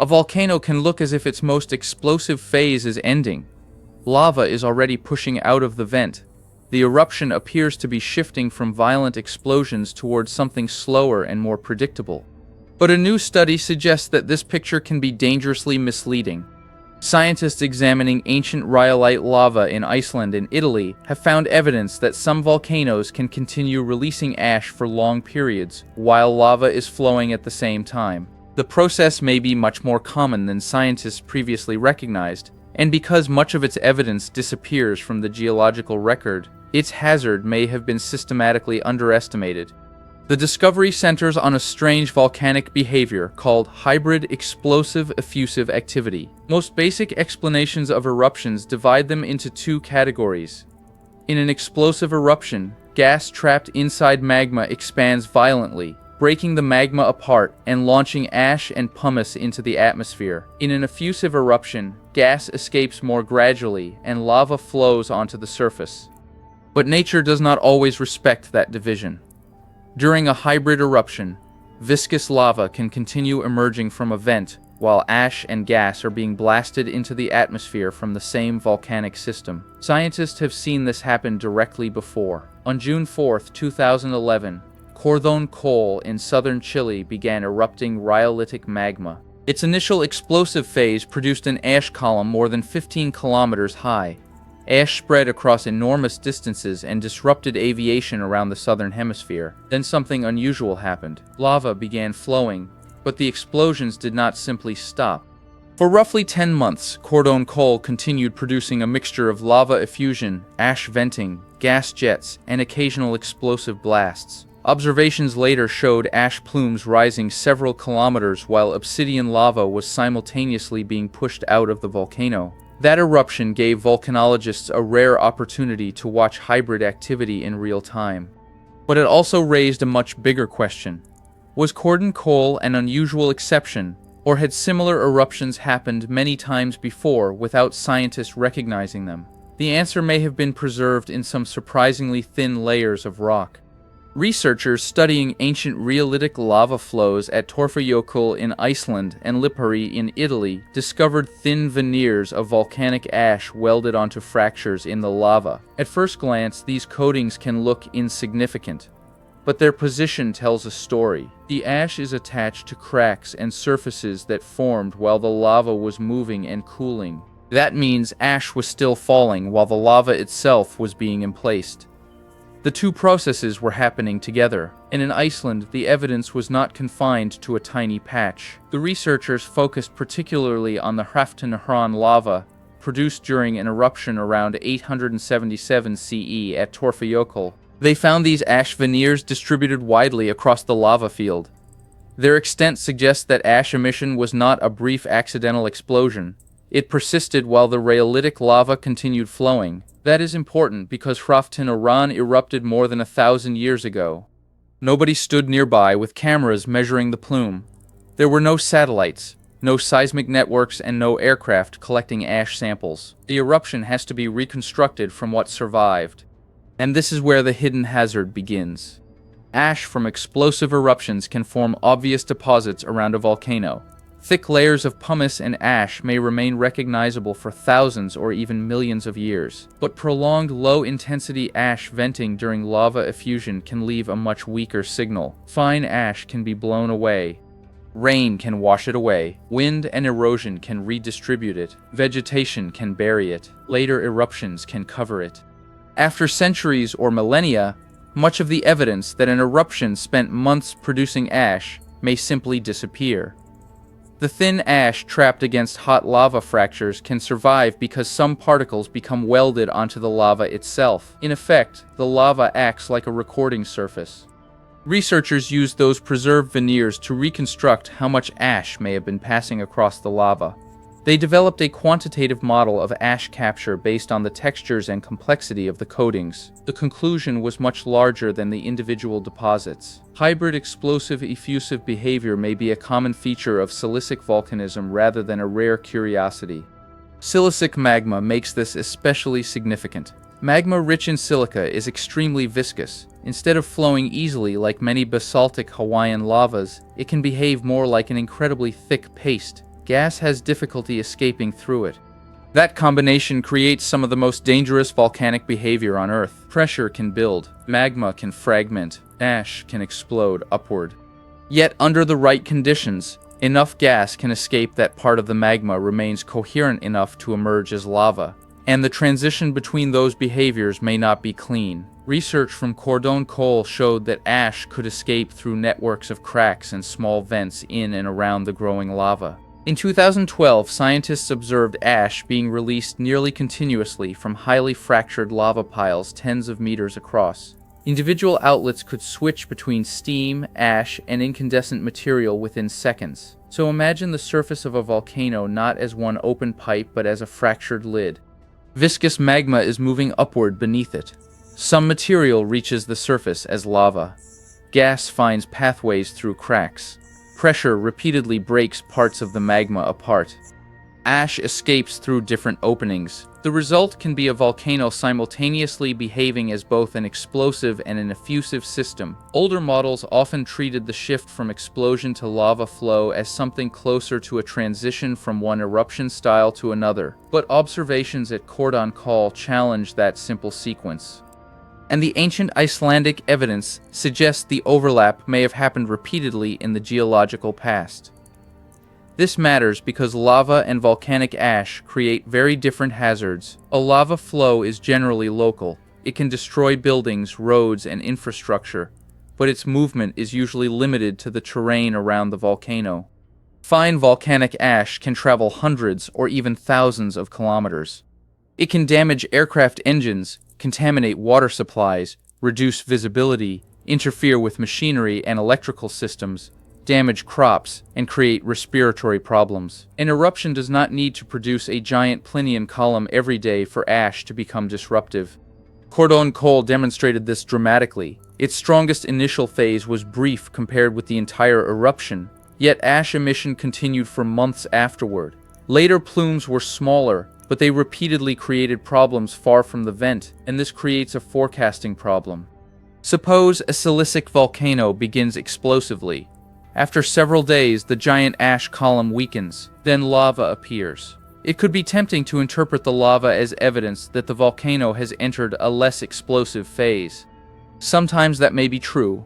A volcano can look as if its most explosive phase is ending. Lava is already pushing out of the vent. The eruption appears to be shifting from violent explosions towards something slower and more predictable. But a new study suggests that this picture can be dangerously misleading. Scientists examining ancient rhyolite lava in Iceland and Italy have found evidence that some volcanoes can continue releasing ash for long periods while lava is flowing at the same time. The process may be much more common than scientists previously recognized, and because much of its evidence disappears from the geological record, its hazard may have been systematically underestimated. The discovery centers on a strange volcanic behavior called hybrid explosive effusive activity. Most basic explanations of eruptions divide them into two categories. In an explosive eruption, gas trapped inside magma expands violently, breaking the magma apart and launching ash and pumice into the atmosphere. In an effusive eruption, gas escapes more gradually and lava flows onto the surface. But nature does not always respect that division. During a hybrid eruption, viscous lava can continue emerging from a vent, while ash and gas are being blasted into the atmosphere from the same volcanic system. Scientists have seen this happen directly before. On June 4, 2011, Cordón Caulle in southern Chile began erupting rhyolitic magma. Its initial explosive phase produced an ash column more than 15 kilometers high. Ash spread across enormous distances and disrupted aviation around the southern hemisphere. Then something unusual happened. Lava began flowing, but the explosions did not simply stop. For roughly 10 months, Cordón Caulle continued producing a mixture of lava effusion, ash venting, gas jets, and occasional explosive blasts. Observations later showed ash plumes rising several kilometers while obsidian lava was simultaneously being pushed out of the volcano. That eruption gave volcanologists a rare opportunity to watch hybrid activity in real time. But it also raised a much bigger question. Was Cordón Caulle an unusual exception, or had similar eruptions happened many times before without scientists recognizing them? The answer may have been preserved in some surprisingly thin layers of rock. Researchers studying ancient rhyolitic lava flows at Torfajökull in Iceland and Lipari in Italy discovered thin veneers of volcanic ash welded onto fractures in the lava. At first glance, these coatings can look insignificant, but their position tells a story. The ash is attached to cracks and surfaces that formed while the lava was moving and cooling. That means ash was still falling while the lava itself was being emplaced. The two processes were happening together, and in Iceland, the evidence was not confined to a tiny patch. The researchers focused particularly on the Hrafntinnuhraun lava, produced during an eruption around 877 CE at Torfajökull. They found these ash veneers distributed widely across the lava field. Their extent suggests that ash emission was not a brief accidental explosion. It persisted while the rhyolitic lava continued flowing. That is important because Hrafntinnuhraun erupted more than 1,000 years ago. Nobody stood nearby with cameras measuring the plume. There were no satellites, no seismic networks, and no aircraft collecting ash samples. The eruption has to be reconstructed from what survived. And this is where the hidden hazard begins. Ash from explosive eruptions can form obvious deposits around a volcano. Thick layers of pumice and ash may remain recognizable for thousands or even millions of years, but prolonged low-intensity ash venting during lava effusion can leave a much weaker signal. Fine ash can be blown away. Rain can wash it away. Wind and erosion can redistribute it. Vegetation can bury it. Later eruptions can cover it. After centuries or millennia, much of the evidence that an eruption spent months producing ash may simply disappear. The thin ash trapped against hot lava fractures can survive because some particles become welded onto the lava itself. In effect, the lava acts like a recording surface. Researchers used those preserved veneers to reconstruct how much ash may have been passing across the lava. They developed a quantitative model of ash capture based on the textures and complexity of the coatings. The conclusion was much larger than the individual deposits. Hybrid explosive effusive behavior may be a common feature of silicic volcanism rather than a rare curiosity. Silicic magma makes this especially significant. Magma rich in silica is extremely viscous. Instead of flowing easily like many basaltic Hawaiian lavas, it can behave more like an incredibly thick paste. gas has difficulty escaping through it. That combination creates some of the most dangerous volcanic behavior on Earth. Pressure can build, magma can fragment, ash can explode upward. Yet under the right conditions, enough gas can escape that part of the magma remains coherent enough to emerge as lava, and the transition between those behaviors may not be clean. Research from Cordón Caulle showed that ash could escape through networks of cracks and small vents in and around the growing lava. In 2012, scientists observed ash being released nearly continuously from highly fractured lava piles tens of meters across. Individual outlets could switch between steam, ash, and incandescent material within seconds. So imagine the surface of a volcano not as one open pipe but as a fractured lid. Viscous magma is moving upward beneath it. Some material reaches the surface as lava. Gas finds pathways through cracks. Pressure repeatedly breaks parts of the magma apart. Ash escapes through different openings. The result can be a volcano simultaneously behaving as both an explosive and an effusive system. Older models often treated the shift from explosion to lava flow as something closer to a transition from one eruption style to another, but observations at Cordón Caulle challenge that simple sequence. And the ancient Icelandic evidence suggests the overlap may have happened repeatedly in the geological past. This matters because lava and volcanic ash create very different hazards. A lava flow is generally local. It can destroy buildings, roads, and infrastructure, but its movement is usually limited to the terrain around the volcano. Fine volcanic ash can travel hundreds or even thousands of kilometers. It can damage aircraft engines, contaminate water supplies, reduce visibility, interfere with machinery and electrical systems, damage crops, and create respiratory problems. An eruption does not need to produce a giant Plinian column every day for ash to become disruptive. Cordón Caulle demonstrated this dramatically. Its strongest initial phase was brief compared with the entire eruption, yet ash emission continued for months afterward. Later plumes were smaller, but they repeatedly created problems far from the vent, and this creates a forecasting problem. Suppose a silicic volcano begins explosively. After several days, the giant ash column weakens, then lava appears. It could be tempting to interpret the lava as evidence that the volcano has entered a less explosive phase. Sometimes that may be true,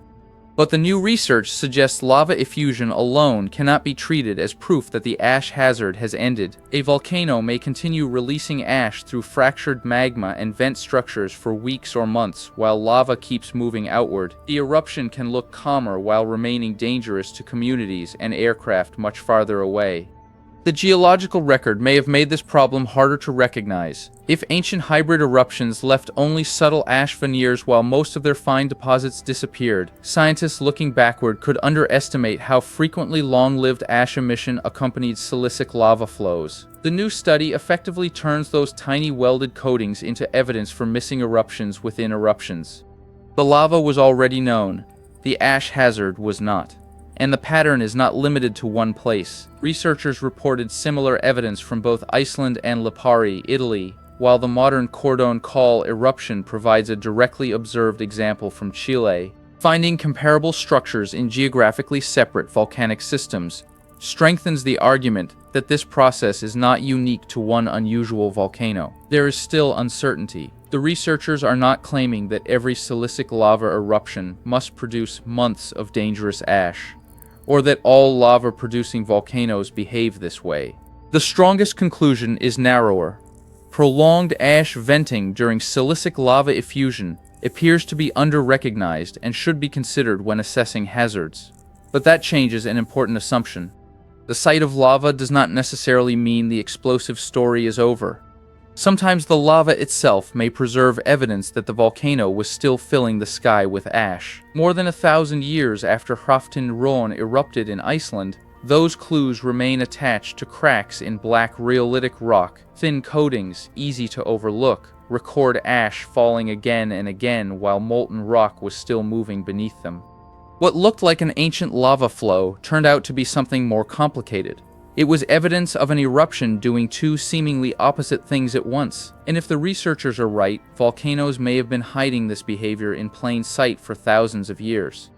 but the new research suggests lava effusion alone cannot be treated as proof that the ash hazard has ended. A volcano may continue releasing ash through fractured magma and vent structures for weeks or months while lava keeps moving outward. The eruption can look calmer while remaining dangerous to communities and aircraft much farther away. The geological record may have made this problem harder to recognize. If ancient hybrid eruptions left only subtle ash veneers while most of their fine deposits disappeared, scientists looking backward could underestimate how frequently long-lived ash emission accompanied silicic lava flows. The new study effectively turns those tiny welded coatings into evidence for missing eruptions within eruptions. The lava was already known. The ash hazard was not. And the pattern is not limited to one place. Researchers reported similar evidence from both Iceland and Lipari, Italy, while the modern Cordón Caulle eruption provides a directly observed example from Chile. Finding comparable structures in geographically separate volcanic systems strengthens the argument that this process is not unique to one unusual volcano. There is still uncertainty. The researchers are not claiming that every silicic lava eruption must produce months of dangerous ash, or that all lava-producing volcanoes behave this way. The strongest conclusion is narrower. Prolonged ash venting during silicic lava effusion appears to be under-recognized and should be considered when assessing hazards. But that changes an important assumption. The sight of lava does not necessarily mean the explosive story is over. Sometimes the lava itself may preserve evidence that the volcano was still filling the sky with ash. More than 1,000 years after Hrafntinnuhraun erupted in Iceland, those clues remain attached to cracks in black rhyolitic rock. Thin coatings, easy to overlook, record ash falling again and again while molten rock was still moving beneath them. What looked like an ancient lava flow turned out to be something more complicated. It was evidence of an eruption doing two seemingly opposite things at once. And if the researchers are right, volcanoes may have been hiding this behavior in plain sight for thousands of years.